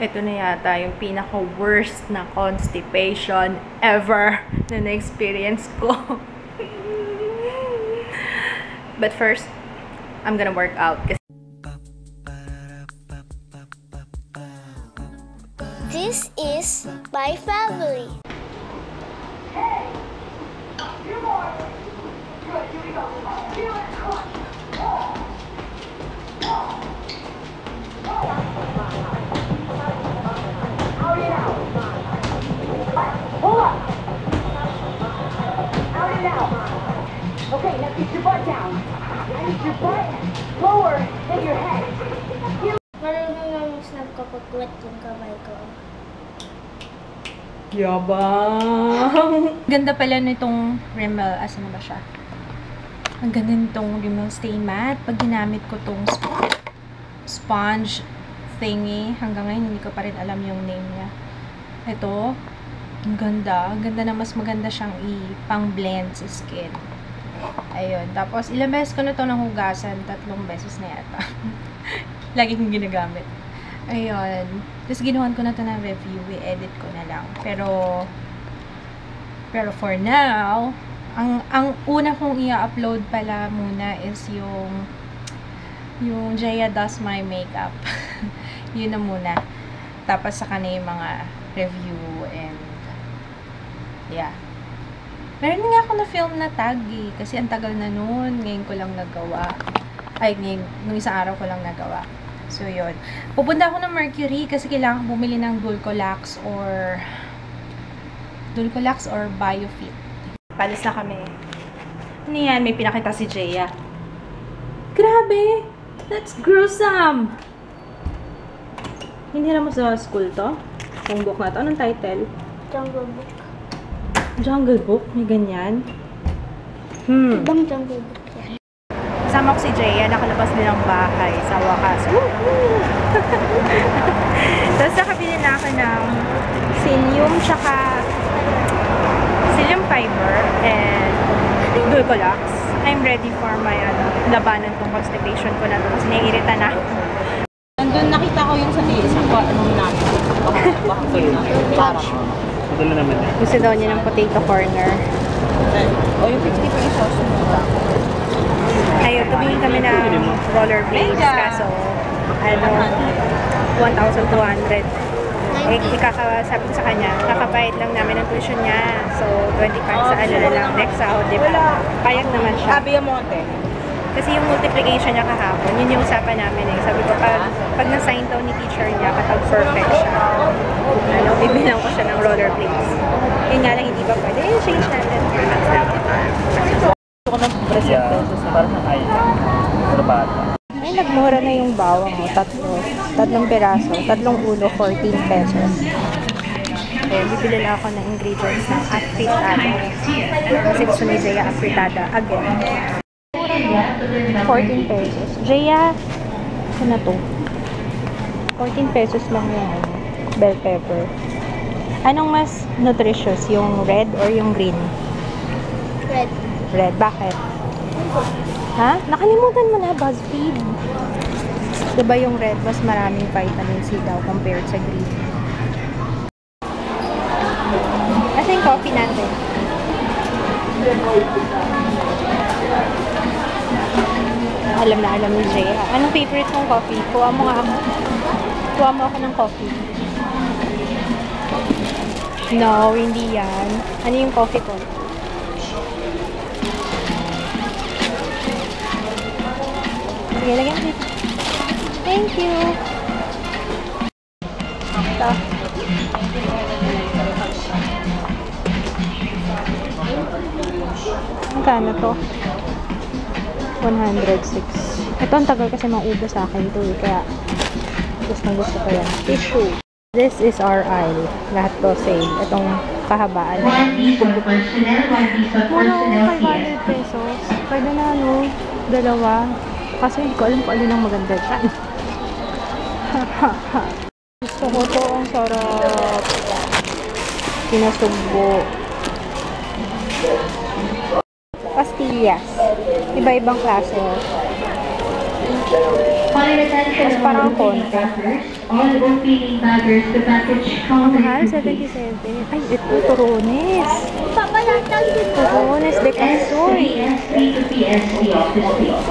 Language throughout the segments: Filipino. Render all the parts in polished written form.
Ito na yata yung pinaka-worst na constipation ever na na-experience ko. But first, I'm gonna work out. This is my family. Hey! You are good. Here we go. Feel it crunch. Out and out. Pull up. Out and out. Okay, now get your butt down. I need your butt lower than your head. Marunong lang snap kapag wet yung kamay ko. Yabang! Ganda pala nitong Rimmel. Asan na ba siya? Ang ganda nitong Rimmel Stay Matte. Pag ginamit ko tong sponge thingy, hanggang ngayon hindi ko pa rin alam yung name niya. Ito, ang ganda. Ang ganda na mas maganda siyang pang-blend sa skin. Ayun. Tapos, ilang beses ko na ito nahugasan. 3 beses na yata. Lagi kong ginagamit. Ayun. Tapos, ginawan ko na ito ng review. I-edit ko na lang. Pero for now, ang una kong i-upload pala muna is yung Jaya Does My Makeup. Yun na muna. Tapos, saka na yung mga review and yeah. Meron nga ako na film na tag eh. Kasi ang tagal na nun. Ngayon ko lang nagawa. Ay, nung isang araw ko lang nagawa. So, yun. Pupunta ako ng Mercury kasi kailangan bumili ng Dulcolax or Biofit. Palis na kami. Ano yan? May pinakita si Jaya. Grabe! That's gruesome! Hindi mo sa school to? Kung book na to. Anong title? Jungle Book. Jungle Book? May ganyan? Ibang Jungle Book yan. Kasama ko si Jaya, nakalabas din ng bahay sa wakas. Tapos nakabili na ako ng Psyllium fiber and Dulcolax. I'm ready for my labanan tong constipation ko na to kasi naiirita na. Nandun nakita ko yung sa anong natin. Parang. Gusto daw niya ng potato corner. O yung 50 pesos. Ayun, tumingin kami ng rollerblades, kaso, 1,200. Eh, sabi ko sa kanya, kakapahit lang namin ang tuition niya. So, 25 sa na lang, next sahod, di ba? Payag naman siya. Sabi yung monte. Kasi yung multiplication niya kahapon, yun yung usapan namin eh. Sabi ko, pag na-sign daw ni teacher niya, kapag perfect siya, bibilang ko siya ng rollerblades. Yun nga lang, hindi ba pwede? Change natin. Gusto ko ng present pesos. Parang ay, pero bata. Ay, nagmura na yung bawang mo. Tatlong piraso. 3 ulo, 14 pesos. Okay, bibili lang ako ng ingredients ng afritada. Kasi gusto ni Jaya afritada again. 14 pesos. Jaya, ano na to? 14 pesos lang yung bell pepper. Anong mas nutritious? Yung red or yung green? Red. Red. Bakit? Ha? Nakalimutan mo na, BuzzFeed. Diba yung red, mas maraming vitamin C daw compared sa green. Asa yung coffee natin? Alam na alam ni Jaya. Anong favorite mong coffee? Kuha mo nga ako. Kuha mo ako ng coffee. No, hindi yan. Ano yung coffee ko? Sige, lagyan dito. Thank you. Ito. Magkano to? 106. Ito ang tagal kasi maubos sa akin to eh. Kaya gusto ko yan. Tissue. This is our aisle. Lahat to sale. Itong kahabaan. Mura 500 pesos. Pwede na ano, dalawa. Kasi hindi ko alam kung alin ang maganda dyan. Gusto ko to. Ang sarap. Pinasugbo. Pastillas. Iba-ibang klase. Calling attention Mas parang konti. all feeding baggers, the package Mahal, 77. Ay, ito, Turones. Papa, natag dito. Turones de Casoy. SB to PSB office please.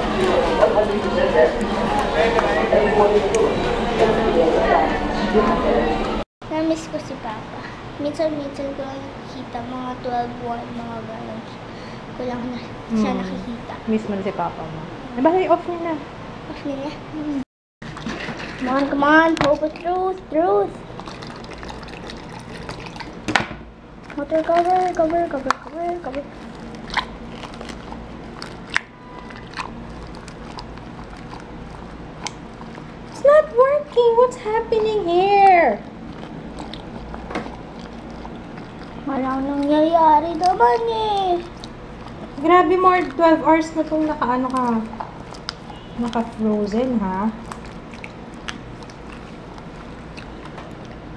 Namiss ko si Papa. Minsan-minsan ko lang nakikita mga 12 buwan, mga gano'n. Ko lang na siya nakikita. Miss mo na si Papa mo. Nabali, off niya na. Off niya. Come on, Papa, truth. Water cover. It's not working. What's happening here? Walang nangyayari naman eh. Grabe, more 12 hours na itong naka-frozen, ha?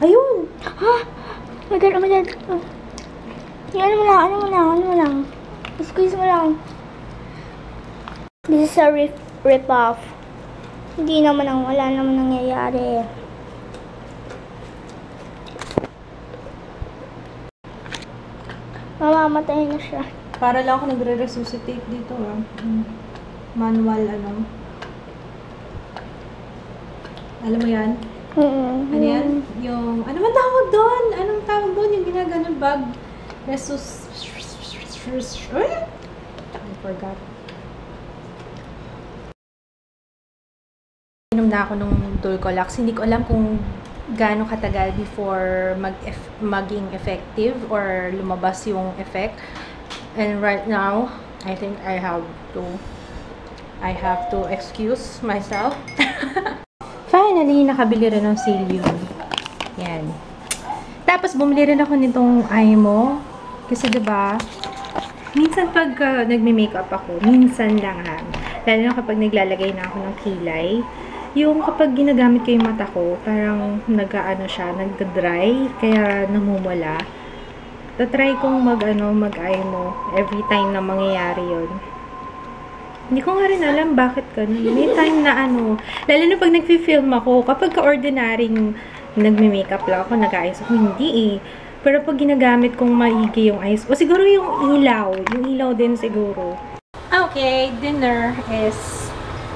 Ayun! Ha? Oh my God. Ano mo lang. Squeeze mo lang. This is a rip-off. Wala naman nangyayari. Mamamatay na siya. Para lang ako nagre-resuscitate dito, ha? Manual, Alam mo yan? Ano yan? Yung, ano man tawag doon? Anong tawag doon? Yung ginaganon bag? I forgot. Inom na ako nung Dulcolax. Hindi ko alam kung gaano katagal before maging effective or lumabas yung effect. And right now, I think I have to excuse myself. Finally, nakabili rin ng sale yun. Yan. Tapos, bumili rin ako nitong Imo. Kasi, diba, minsan pag nagme-makeup ako, minsan lang ha. Lalo na kapag naglalagay na ako ng kilay, yung kapag ginagamit ko yung mata ko, parang nagda-dry, kaya namumula. Tatry kong mag-Imo every time na mangyayari yun. Hindi ko nga rin alam bakit ganun. May time na lalo na pag nagfi-film ako, kapag ka-ordinaryong nagme-makeup lang ako, nag-ayos ako, hindi eh. Pero pag ginagamit kong maigi yung eyes ko, siguro yung ilaw din siguro. Okay, dinner is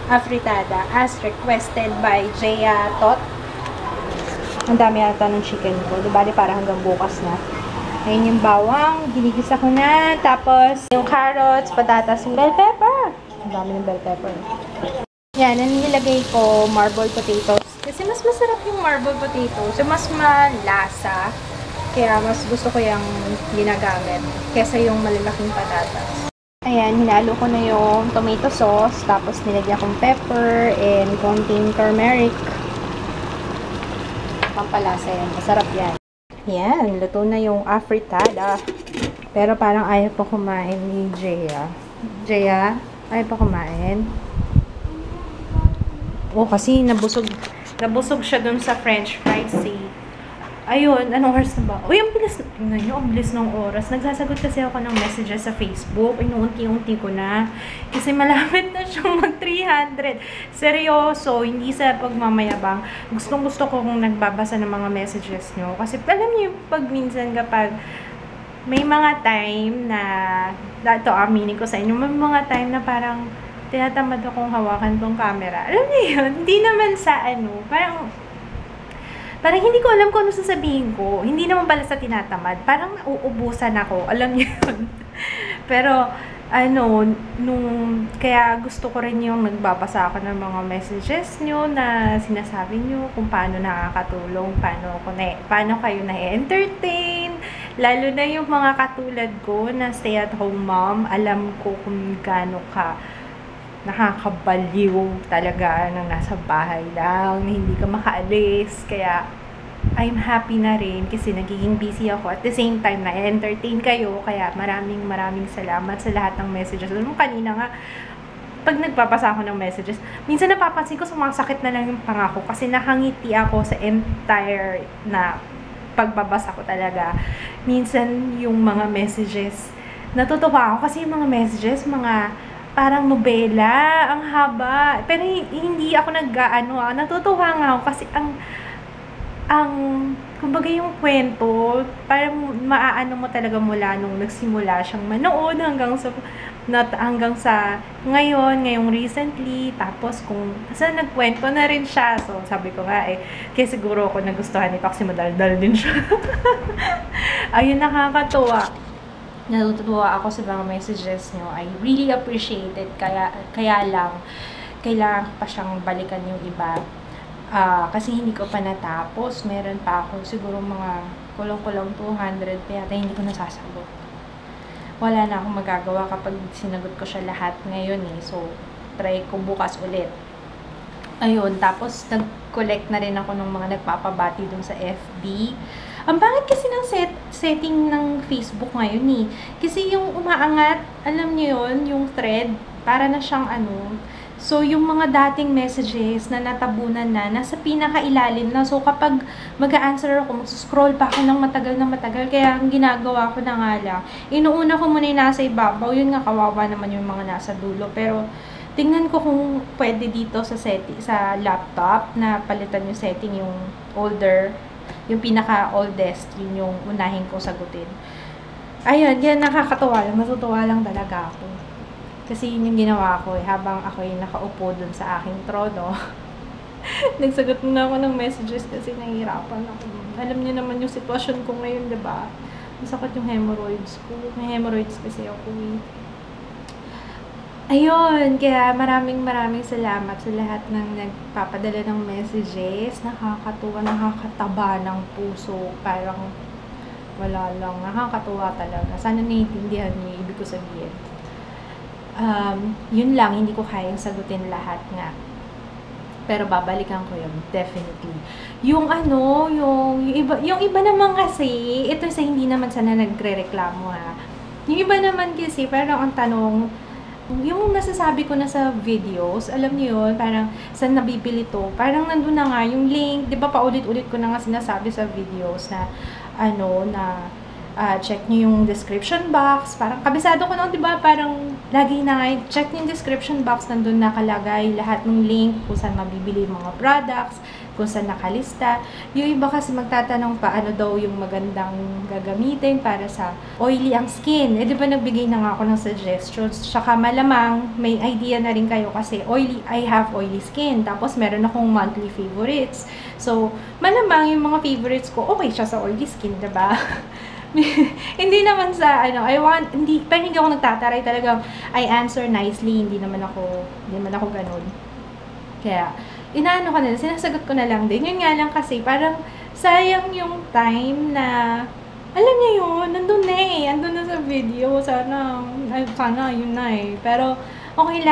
afritada as requested by Jaya Tot. Ang dami yata ng chicken ko. Diba, parang hanggang bukas na. Ayun yung bawang, ginigisa ko na. Tapos, yung carrots, patatas, yung bell pepper. Ang dami ng bell pepper. Yan, nilagay ko marble potatoes. Kasi mas masarap yung marble potatoes. So, mas malasa. Kaya mas gusto ko yung ginagamit kesa yung malalaking patatas. Ayan, hinalo ko na yung tomato sauce. Tapos, nilagyan kong pepper and konting turmeric. Pampalasa yan. Masarap yan. Yan, luto na yung afritada. Pero parang ayaw pa kumain ni Jaya. Jaya, ayaw pa kumain. Oh, kasi nabusog siya dun sa french fries eh. Ayun, anong oras na ba? Uy, ang bilis ng oras. Nagsasagot kasi ako ng messages sa Facebook. Inuunti-unti ko na. Kasi malapit na siyang mag-300. Seryoso, hindi sa pagmamayabang. Gustong-gusto ko kung nagbabasa ng mga messages nyo. Kasi alam niyo, pag minsan kapag may mga time na, ito aminin ko sa inyo, may mga time na parang tinatamad akong hawakan tong camera. Alam niyo yun? Hindi naman sa parang hindi ko alam kung ano sasabihin ko. Hindi naman pala sa tinatamad. Parang uubusan ako. Alam niyo yun. Pero, kaya gusto ko rin yung nagbabasa ako ng mga messages nyo na sinasabi nyo kung paano nakakatulong, paano kayo na-entertain. Lalo na yung mga katulad ko na stay-at-home mom, alam ko kung gaano ka nakakabaliw talaga nang nasa bahay lang, hindi ka makaalis. Kaya, I'm happy na rin kasi nagiging busy ako. At the same time, na-entertain kayo. Kaya, maraming salamat sa lahat ng messages. Alam mo, kanina nga, pag nagpapasa ako ng messages, minsan napapansin ko sumasakit na lang yung pangako kasi nakangiti ako sa entire na pagbabasa ko talaga. Minsan, yung mga messages, natutuwa ako kasi yung mga messages, mga parang nobela, ang haba. Pero hindi ako natutuwa nga ako kasi kumbaga yung kwento, parang maaano mo talaga mula nung nagsimula siyang manood hanggang sa ngayong recently, tapos kung saan nagkwento na rin siya. So, sabi ko nga kaya siguro ako nagustuhan ni Paxi, madaldal din siya. Ayun, nakakatuwa. Natutuwa ako sa mga messages nyo. I really appreciate it. Kaya lang, kailangan pa siyang balikan yung iba. Kasi hindi ko pa natapos. Meron pa ako siguro mga kulong-kulong 200 pa yata hindi ko nasasagot. Wala na akong magagawa kapag sinagot ko siya lahat ngayon So, try ko bukas ulit. Ayun, tapos nag-collect na rin ako ng mga nagpapabati dun sa FB. Ang pangit kasi ng setting ng Facebook ngayon Kasi yung umaangat, alam niyo yun, yung thread, para na siyang So, yung mga dating messages na natabunan na, nasa pinakailalim na. So, kapag mag-a-answer ako, mag-scroll pa ako ng matagal. Kaya, ang ginagawa ko na nga lang, inuuna ko muna yung nasa ibabaw. Yun nga, kawawa naman yung mga nasa dulo. Pero, tingnan ko kung pwede dito sa laptop na palitan yung setting, yung older, yung pinaka-oldest, yun yung unahin kong sagutin. Ayun, yan nakakatuwa lang. Natutuwa lang talaga ako. Kasi yun yung ginawa ko habang ako yung nakaupo dun sa aking trono. Nagsagot na ako ng messages kasi nahihirapan ako. Alam niyo naman yung sitwasyon ko ngayon, diba? Masakit yung hemorrhoids ko. May hemorrhoids kasi ako Ayun, kaya maraming salamat sa lahat ng nagpapadala ng messages. Nakakatuwa, nakakataba ng puso. Parang wala lang. Nakakatuwa talaga. Sana naiintindihan niyo yung ibig ko sabihin. Yun lang, hindi ko kayang sagutin lahat nga. Pero babalikan ko yun, definitely. Yung iba naman kasi, ito sa hindi naman sana nagre-reklamo Yung iba naman kasi, parang ang tanong, yung nasasabi ko na sa videos, alam niyo yun, parang saan nabibili to? Parang nandun na nga yung link, di ba paulit-ulit ko na nga sinasabi sa videos na, check nyo yung description box. Parang kabisado ko di ba? Parang lagi na check nyo yung description box. Nandun nakalagay lahat ng link kung saan mabibili yung mga products, kung saan nakalista. Yung iba kasi magtatanong pa ano daw yung magandang gagamitin para sa oily ang skin. Di ba nagbigay na nga ako ng suggestions. Tsaka malamang may idea na rin kayo kasi I have oily skin. Tapos meron akong monthly favorites. So, malamang yung mga favorites ko, okay siya sa oily skin, diba? Hindi naman sa pero hindi ako nagtataray, talagang I answer nicely, hindi naman ako ganun. Kaya inaano ko na, sinasagot ko na lang din. Yun nga lang kasi parang sayang yung time na alam niyo yun, nandun na sa video, sana yun na pero okay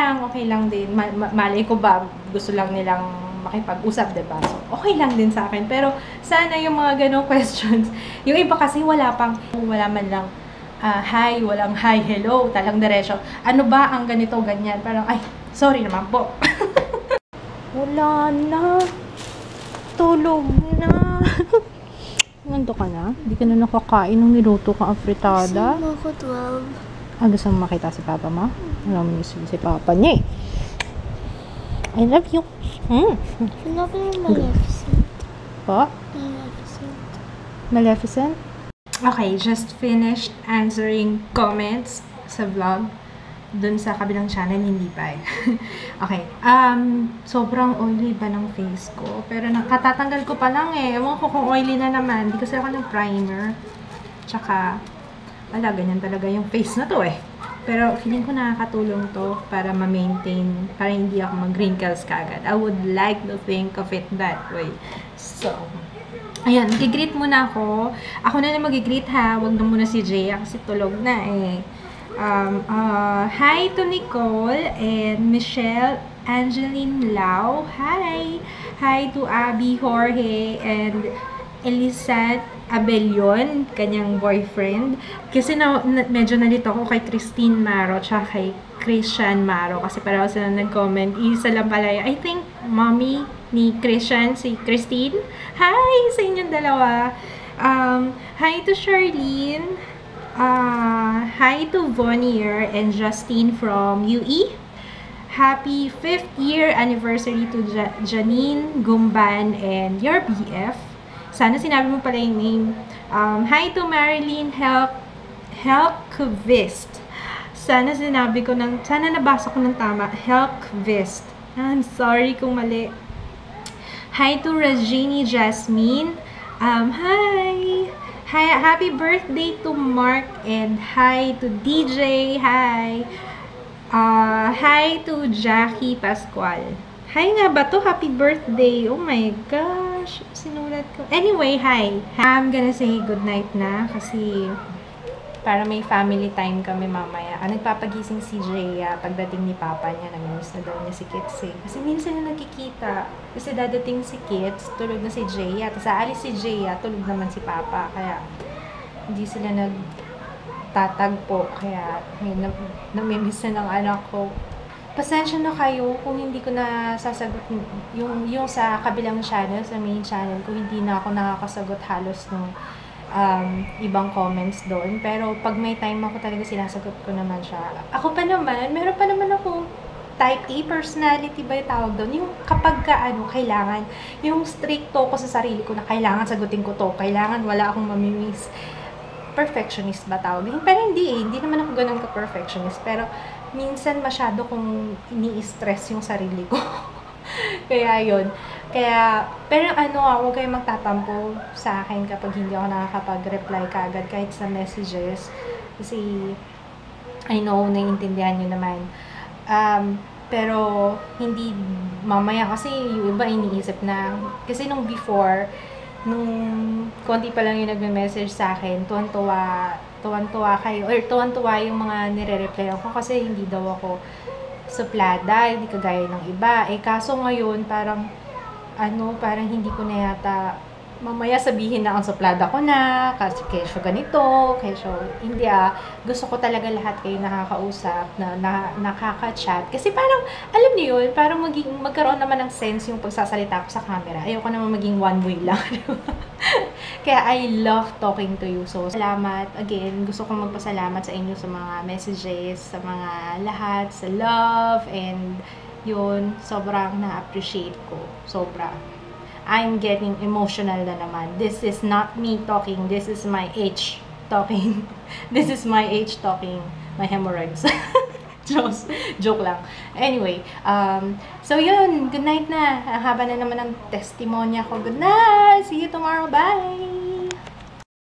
lang din. Malay ko ba gusto lang nilang makipag-usap, diba? So, okay lang din sa akin. Pero, sana yung mga ganong questions, yung iba kasi wala man lang, hi, walang hi, hello, talang diretso. Ano ba ang ganito, ganyan? Parang, ay, sorry naman po. Wala na. Tulog na. Nando ka na? Hindi ka na nakakain ng niluto ka afritada? Gusto mo ko 12. Gusto mo makita si Papa mo? Alam mo si Papa niya I love you. Sinabi yung Maleficent. Po? Maleficent? Okay, just finished answering comments sa vlog. Dun sa kabilang channel, hindi pa Okay. Sobrang oily ba ng face ko? Pero nakatatanggal ko pa lang Ewan ko kung oily na naman. Hindi kasi ako ng primer. Tsaka, wala, ganyan talaga yung face na to Pero feeling ko nakakatulong to para ma-maintain, para hindi ako mag-wrinkles kagad. I would like to think of it that way. So, ayan, mag-greet muna ako. Ako na mag-greet Wag na muna si Jaya kasi tulog na Hi to Nicole and Michelle Angeline Lau. Hi! Hi to Abby Jorge and Elisat Abelion, kanyang boyfriend. Kasi medyo nalito ako kay Christine Maro tsaka kay Christian Maro kasi pareho sila nag-comment. Isa lang pala I think mommy ni Christian, si Christine. Hi sa inyong dalawa. Hi to Charlene. Hi to Vonier and Justine from UE. Happy 5th year anniversary to Janine, Gumban, and your BF. Sana sinabi mo pala yung name. Hi to Marilyn Helkvist. Sana nabasa ko ng tama. Helkvist. I'm sorry kung mali. Hi to Rajini Jasmine. Hi. Happy birthday to Mark and hi to DJ. Hi. Hi to Jackie Pascual. Hi nga ba to? Happy birthday. Oh my gosh. Sinulat ko. Anyway, hi. I'm gonna say good night na kasi para may family time kami mamaya. Nagpapagising si Jaya pagdating ni Papa niya. Naminis na daw niya si Kits eh. Kasi minsan na nagkikita. Kasi dadating si Kits, tulog na si Jaya. Tapos aalis si Jaya, tulog naman si Papa. Kaya hindi sila nagtatagpo. Kaya namimiss na ng anak ko. Pasensya na kayo kung hindi ko na sasagot yung sa kabilang channel, sa main channel ko, hindi na ako nakakasagot halos ng ibang comments doon. Pero pag may time ako talaga sinasagot ko naman siya. Ako pa naman, meron pa naman akong type A personality ba yung tawag doon? Yung kapag kailangan, yung stricto ko sa sarili ko na kailangan sagutin ko to, kailangan wala akong mamimiss. Perfectionist ba tawag? Pero hindi naman ako ganun ka-perfectionist. Pero minsan masyado kong ini-stress yung sarili ko. Kaya yun. Pero huwag kayong magtatampo sa akin kapag hindi ako nakakapag-reply kaagad kahit sa messages. Kasi, I know, naiintindihan nyo naman. Pero, hindi, mamaya kasi yung iba iniisip na, kasi nung before, nung konti pa lang yung nagme-message sa akin, tuwan-tuwa kayo, or tuwan-tuwa yung mga nire-reply ko kasi hindi daw ako suplada, hindi kagaya ng iba. Kaso ngayon, parang hindi ko na yata, mamaya sabihin na ang suplada ko na, kasi kesyo ganito, kesyo, hindi gusto ko talaga lahat kayo nakakausap, na nakaka-chat. Kasi parang, alam niyo yun, parang magkaroon naman ng sense yung pagsasalita ko sa camera. Ayoko naman maging one way lang. Kaya I love talking to you. So, salamat. Again, gusto kong magpasalamat sa inyo sa mga messages, sa mga lahat, sa love, and yun, sobrang na-appreciate ko. Sobra. I'm getting emotional na naman. This is not me talking. This is my age talking. This is my age talking. My hemorrhoids. Joke lang. Anyway, so yun. Good night na. Haba na naman ang testimonya ko. Good night! See you tomorrow. Bye!